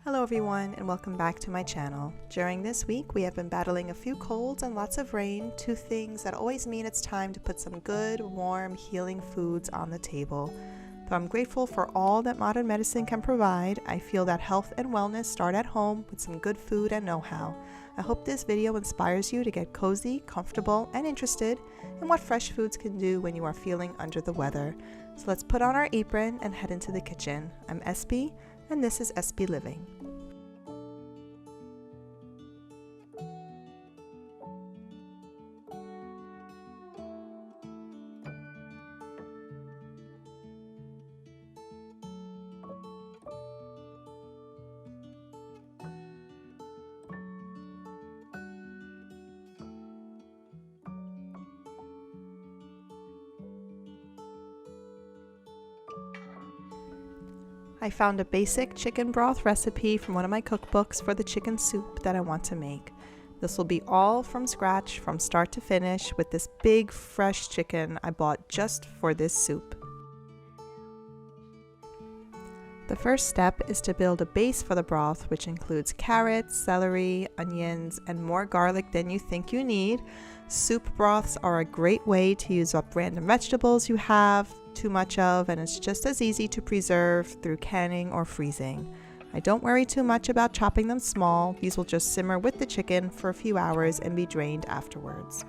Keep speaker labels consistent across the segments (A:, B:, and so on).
A: Hello everyone and welcome back to my channel. During this week we have been battling a few colds and lots of rain, two things that always mean it's time to put some good, warm, healing foods on the table. Though I'm grateful for all that modern medicine can provide, I feel that health and wellness start at home with some good food and know-how. I hope this video inspires you to get cozy, comfortable, and interested in what fresh foods can do when you are feeling under the weather. So let's put on our apron and head into the kitchen. I'm SB and this is SB Living. I found a basic chicken broth recipe from one of my cookbooks for the chicken soup that I want to make. This will be all from scratch from start to finish with this big fresh chicken I bought just for this soup. The first step is to build a base for the broth, which includes carrots, celery, onions, and more garlic than you think you need. Soup broths are a great way to use up random vegetables you have too much of, and it's just as easy to preserve through canning or freezing. I don't worry too much about chopping them small. These will just simmer with the chicken for a few hours and be drained afterwards.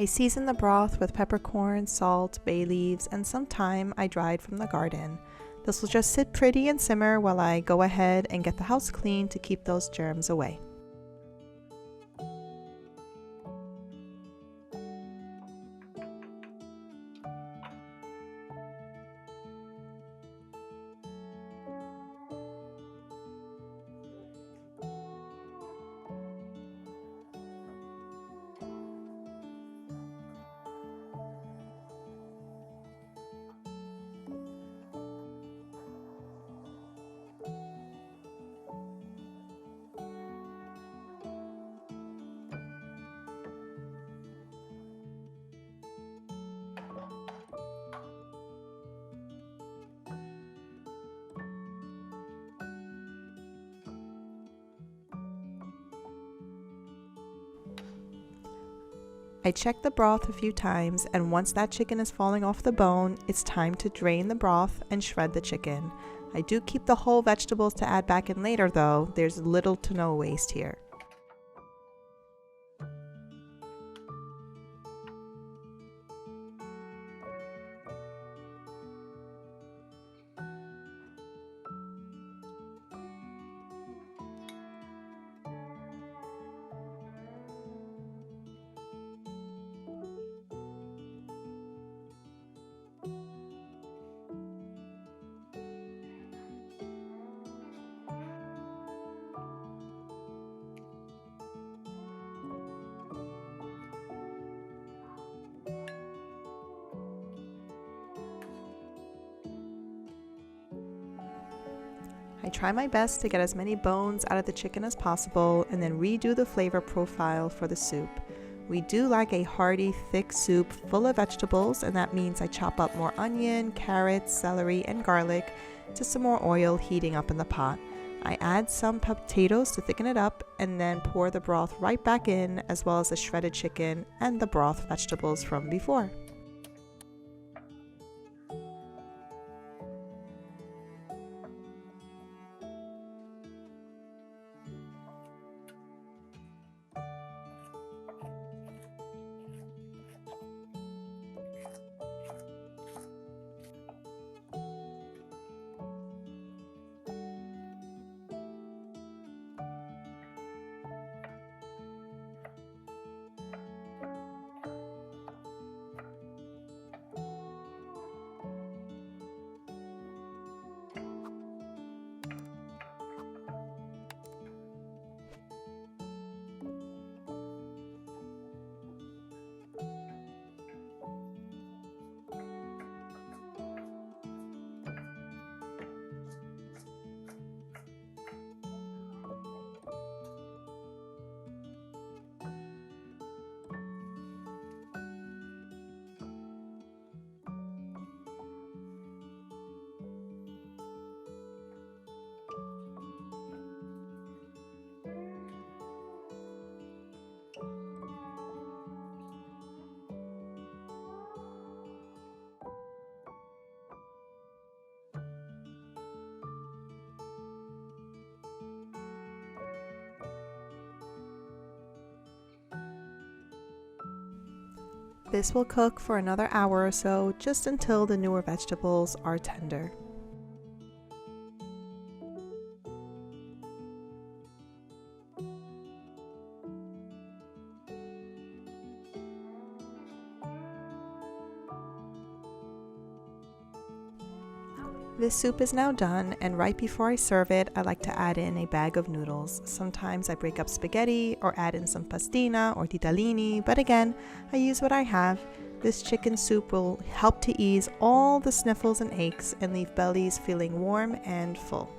A: I season the broth with peppercorn, salt, bay leaves, and some thyme I dried from the garden. This will just sit pretty and simmer while I go ahead and get the house clean to keep those germs away. I check the broth a few times, and once that chicken is falling off the bone, it's time to drain the broth and shred the chicken. I do keep the whole vegetables to add back in later though. There's little to no waste here. I try my best to get as many bones out of the chicken as possible and then redo the flavor profile for the soup. We do like a hearty, thick soup full of vegetables, and that means I chop up more onion, carrots, celery, and garlic to some more oil heating up in the pot. I add some potatoes to thicken it up and then pour the broth right back in, as well as the shredded chicken and the broth vegetables from before. This will cook for another hour or so, just until the newer vegetables are tender. This soup is now done, and right before I serve it, I like to add in a bag of noodles. Sometimes I break up spaghetti or add in some pastina or ditalini, but again, I use what I have. This chicken soup will help to ease all the sniffles and aches and leave bellies feeling warm and full.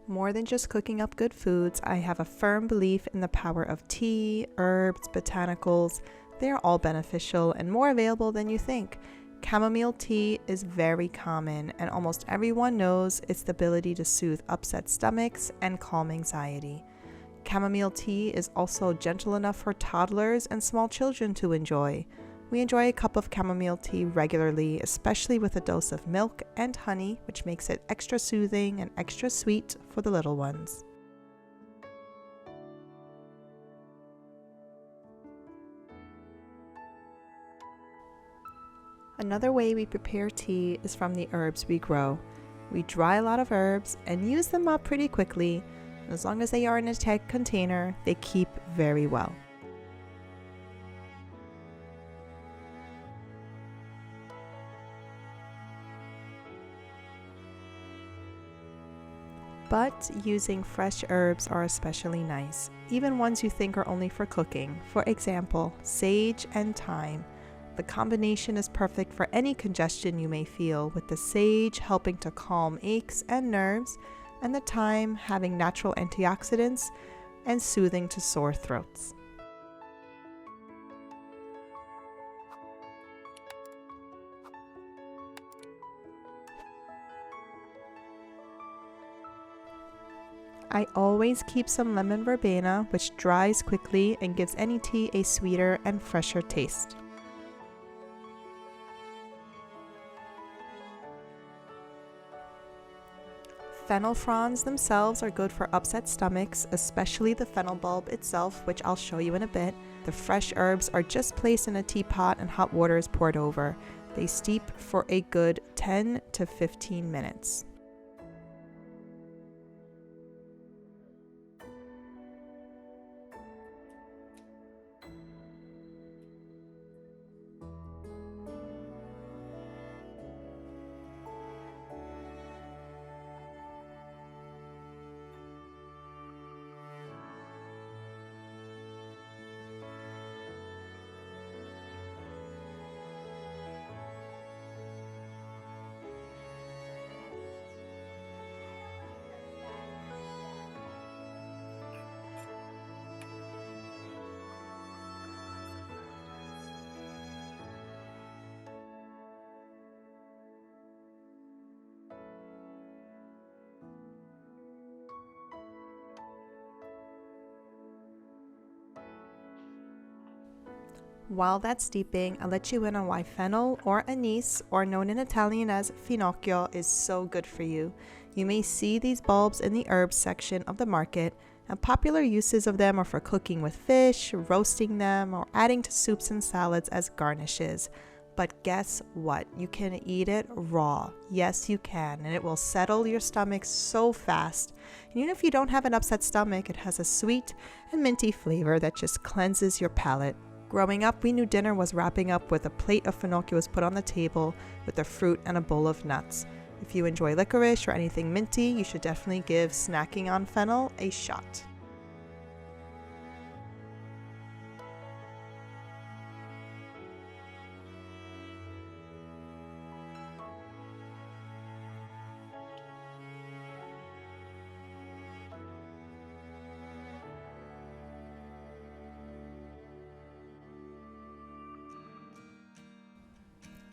A: More than just cooking up good foods, I have a firm belief in the power of tea, herbs, botanicals. They are all beneficial and more available than you think. Chamomile tea is very common, and almost everyone knows its ability to soothe upset stomachs and calm anxiety. Chamomile tea is also gentle enough for toddlers and small children to enjoy. We enjoy a cup of chamomile tea regularly, especially with a dose of milk and honey, which makes it extra soothing and extra sweet for the little ones. Another way we prepare tea is from the herbs we grow. We dry a lot of herbs and use them up pretty quickly. As long as they are in a tight container, they keep very well. But using fresh herbs are especially nice, even ones you think are only for cooking. For example, sage and thyme. The combination is perfect for any congestion you may feel, with the sage helping to calm aches and nerves, and the thyme having natural antioxidants and soothing to sore throats. I always keep some lemon verbena, which dries quickly and gives any tea a sweeter and fresher taste. Fennel fronds themselves are good for upset stomachs, especially the fennel bulb itself, which I'll show you in a bit. The fresh herbs are just placed in a teapot and hot water is poured over. They steep for a good 10 to 15 minutes. While that's steeping, I'll let you in on why fennel or anise, or known in Italian as finocchio, is so good for you. You may see these bulbs in the herbs section of the market, and popular uses of them are for cooking with fish, roasting them, or adding to soups and salads as garnishes. But guess what? You can eat it raw. Yes, you can, and it will settle your stomach so fast. And even if you don't have an upset stomach, it has a sweet and minty flavor that just cleanses your palate. Growing up, we knew dinner was wrapping up with a plate of finocchio was put on the table with the fruit and a bowl of nuts. If you enjoy licorice or anything minty, you should definitely give snacking on fennel a shot.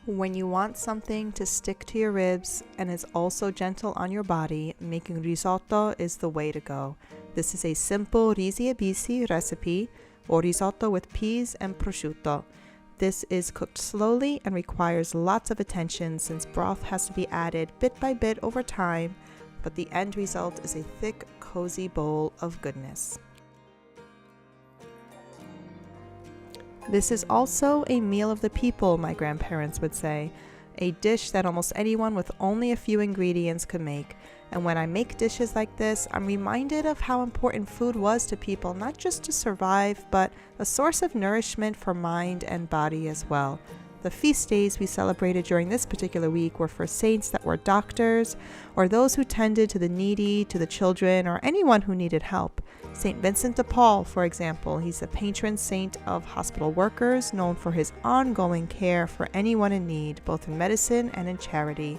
A: When you want something to stick to your ribs and is also gentle on your body, making risotto is the way to go. This is a simple Risi e Bisi recipe or risotto with peas and prosciutto. This is cooked slowly and requires lots of attention since broth has to be added bit by bit over time, but the end result is a thick, cozy bowl of goodness. This is also a meal of the people, my grandparents would say, a dish that almost anyone with only a few ingredients could make. And when I make dishes like this, I'm reminded of how important food was to people, not just to survive, but a source of nourishment for mind and body as well. The feast days we celebrated during this particular week were for saints that were doctors, or those who tended to the needy, to the children, or anyone who needed help. St. Vincent de Paul, for example, he's a patron saint of hospital workers, known for his ongoing care for anyone in need, both in medicine and in charity.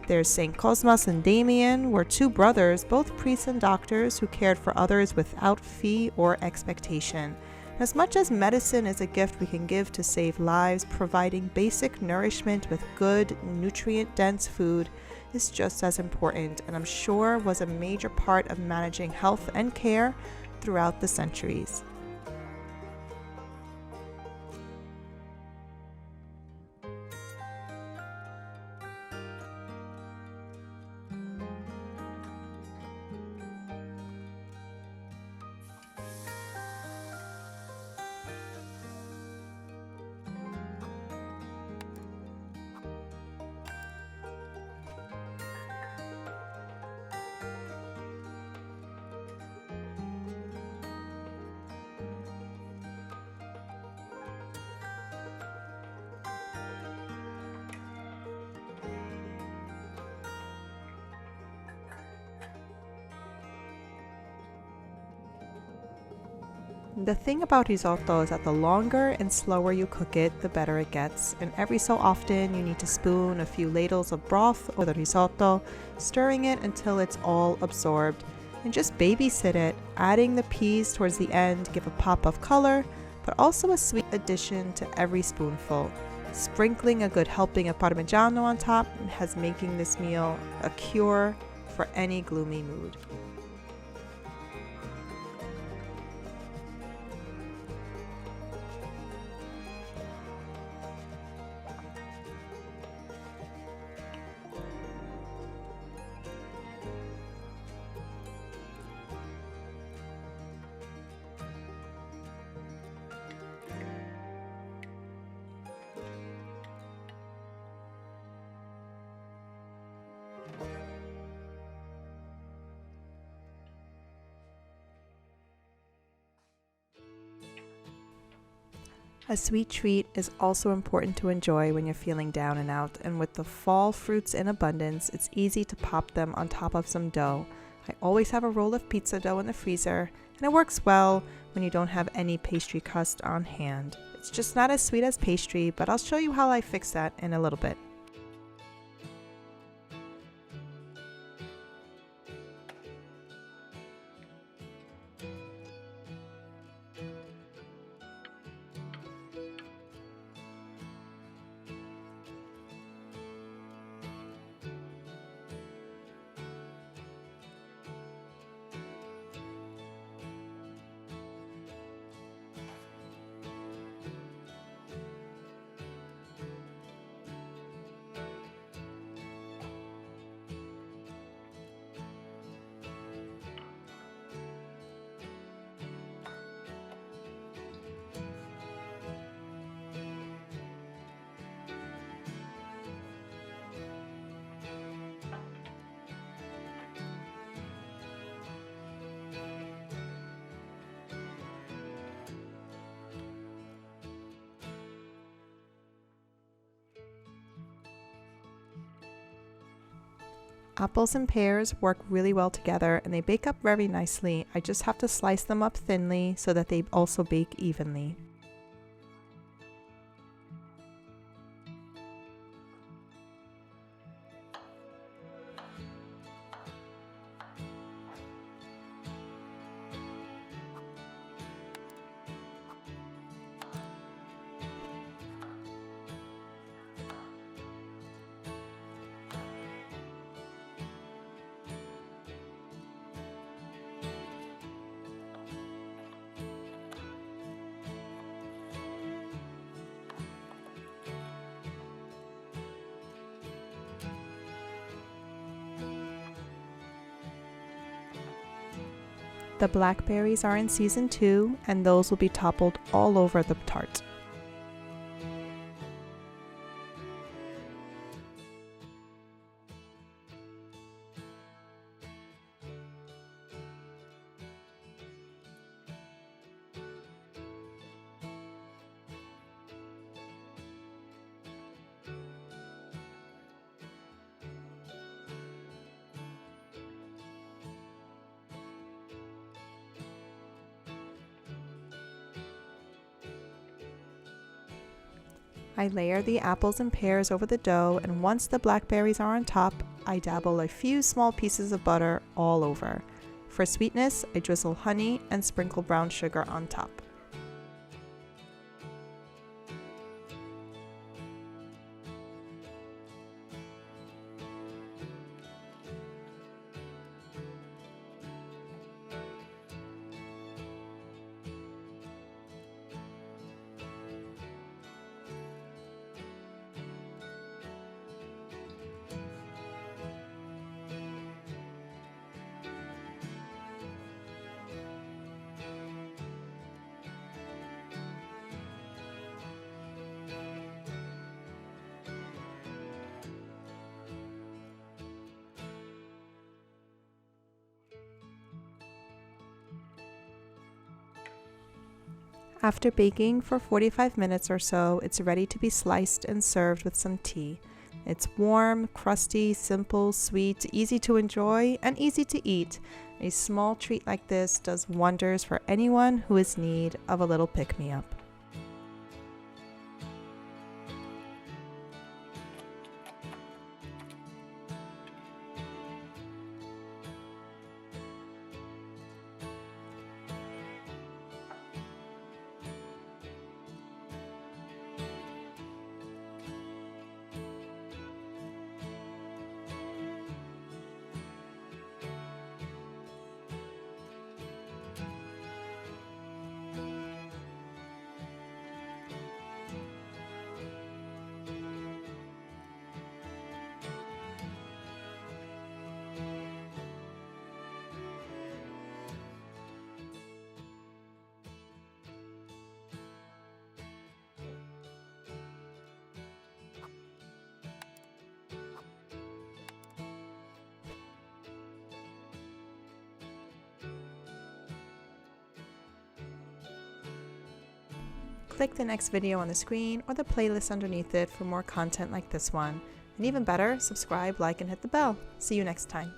A: There's St. Cosmas and Damian, were two brothers, both priests and doctors, who cared for others without fee or expectation. As much as medicine is a gift we can give to save lives, providing basic nourishment with good, nutrient-dense food is just as important, and I'm sure was a major part of managing health and care throughout the centuries. The thing about risotto is that the longer and slower you cook it, the better it gets. And every so often you need to spoon a few ladles of broth or the risotto, stirring it until it's all absorbed. And just babysit it, adding the peas towards the end give a pop of color, but also a sweet addition to every spoonful. Sprinkling a good helping of Parmigiano on top has making this meal a cure for any gloomy mood. A sweet treat is also important to enjoy when you're feeling down and out, and with the fall fruits in abundance, it's easy to pop them on top of some dough. I always have a roll of pizza dough in the freezer, and it works well when you don't have any pastry crust on hand. It's just not as sweet as pastry, but I'll show you how I fix that in a little bit. Apples and pears work really well together and they bake up very nicely. I just have to slice them up thinly so that they also bake evenly. The blackberries are in season 2, and those will be toppled all over the tart. I layer the apples and pears over the dough, and once the blackberries are on top, I dabble a few small pieces of butter all over. For sweetness, I drizzle honey and sprinkle brown sugar on top. After baking for 45 minutes or so, it's ready to be sliced and served with some tea. It's warm, crusty, simple, sweet, easy to enjoy, and easy to eat. A small treat like this does wonders for anyone who is in need of a little pick-me-up. Click the next video on the screen or the playlist underneath it for more content like this one. And even better, subscribe, like, and hit the bell. See you next time.